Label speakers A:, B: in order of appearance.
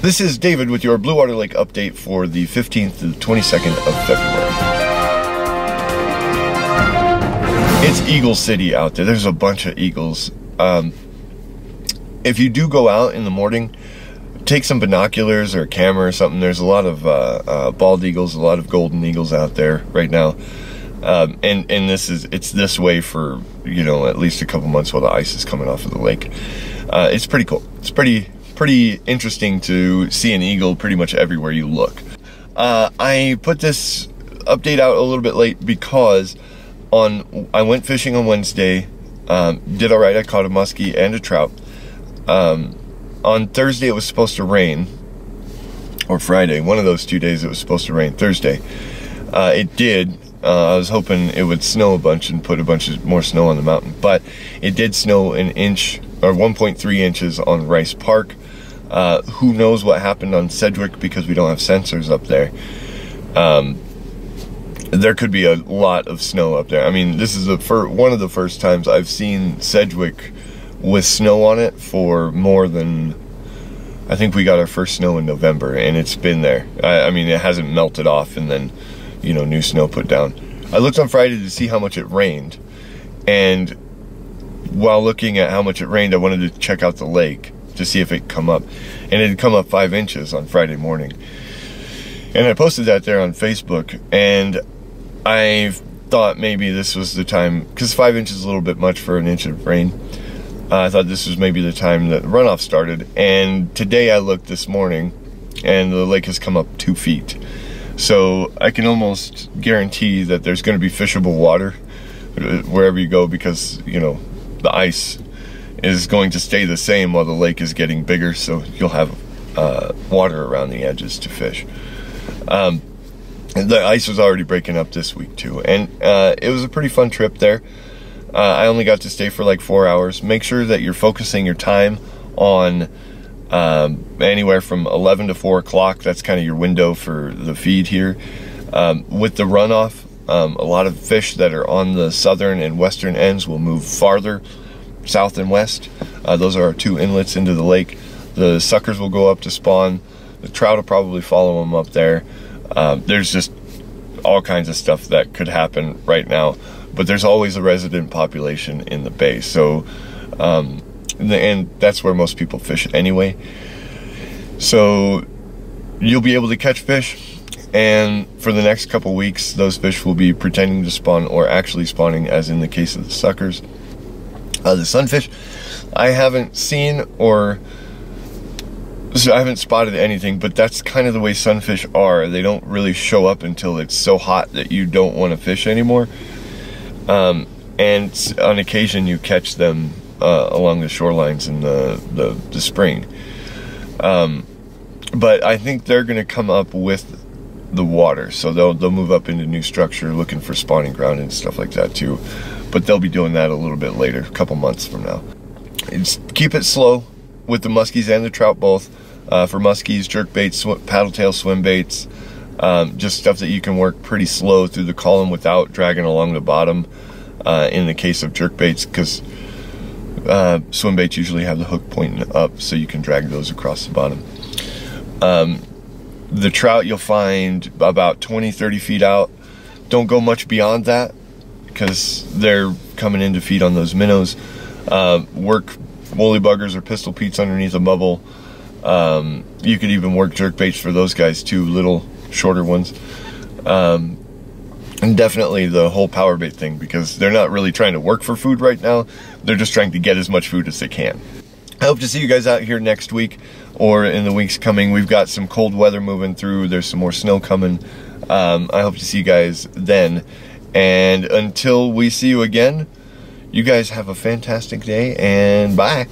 A: This is David with your Bluewater Lake update for the 15th to the 22nd of February. It's Eagle City out there. There's a bunch of eagles. If you do go out in the morning, take some binoculars or a camera or something. There's a lot of bald eagles, a lot of golden eagles out there right now. And it's this way for, you know, at least a couple months while the ice is coming off of the lake. It's pretty cool. It's pretty interesting to see an eagle pretty much everywhere you look. I put this update out a little bit late because I went fishing on Wednesday, did all right. I caught a muskie and a trout. On Thursday it was supposed to rain, or Friday, one of those 2 days it was supposed to rain. Thursday, it did. I was hoping it would snow a bunch and put a bunch more snow on the mountain, but it did snow an inch or 1.3 inches on Rice Park. Who knows what happened on Sedgwick because we don't have sensors up there. There could be a lot of snow up there. I mean, this is one of the first times I've seen Sedgwick with snow on it for more than, I think we got our first snow in November, and it's been there. I mean, it hasn't melted off and then, you know, new snow put down. I looked on Friday to see how much it rained, and while looking at how much it rained, I wanted to check out the lake to see if it'd come up, and it had come up 5 inches on Friday morning. And I posted that there on Facebook, and I thought maybe this was the time, because 5 inches is a little bit much for an inch of rain. I thought this was maybe the time that the runoff started, and today I looked this morning and the lake has come up 2 feet. So I can almost guarantee that there's going to be fishable water wherever you go, because, you know, the ice is going to stay the same while the lake is getting bigger, so you'll have water around the edges to fish. The ice was already breaking up this week too, and it was a pretty fun trip there. I only got to stay for like 4 hours. Make sure that you're focusing your time on anywhere from 11 to 4 o'clock. That's kind of your window for the feed here. With the runoff, a lot of fish that are on the southern and western ends will move farther south and west. Those are our 2 inlets into the lake. The suckers will go up to spawn. The trout will probably follow them up there. There's just all kinds of stuff that could happen right now, but there's always a resident population in the bay. So, and that's where most people fish anyway. So you'll be able to catch fish, and for the next couple weeks, those fish will be pretending to spawn or actually spawning, as in the case of the suckers. The sunfish, I haven't seen, or so I haven't spotted anything, but that's kind of the way sunfish are. They don't really show up until it's so hot that you don't want to fish anymore. And on occasion you catch them along the shorelines in the spring. But I think they're going to come up with the water, so they'll move up into new structure looking for spawning ground and stuff like that too. But they'll be doing that a little bit later, a couple months from now. Keep it slow with the muskies and the trout both. For muskies, jerk baits, paddle tail swim baits, just stuff that you can work pretty slow through the column without dragging along the bottom. In the case of jerk baits, because swim baits usually have the hook pointing up, so you can drag those across the bottom. The trout you'll find about 20-30 feet out. Don't go much beyond that, because they're coming in to feed on those minnows. Work woolly buggers or pistol peats underneath a bubble. You could even work jerk baits for those guys too, little shorter ones. And definitely the whole power bait thing, because they're not really trying to work for food right now. They're just trying to get as much food as they can. I hope to see you guys out here next week or in the weeks coming. We've got some cold weather moving through. There's some more snow coming. I hope to see you guys then. And until we see you again, you guys have a fantastic day, and bye.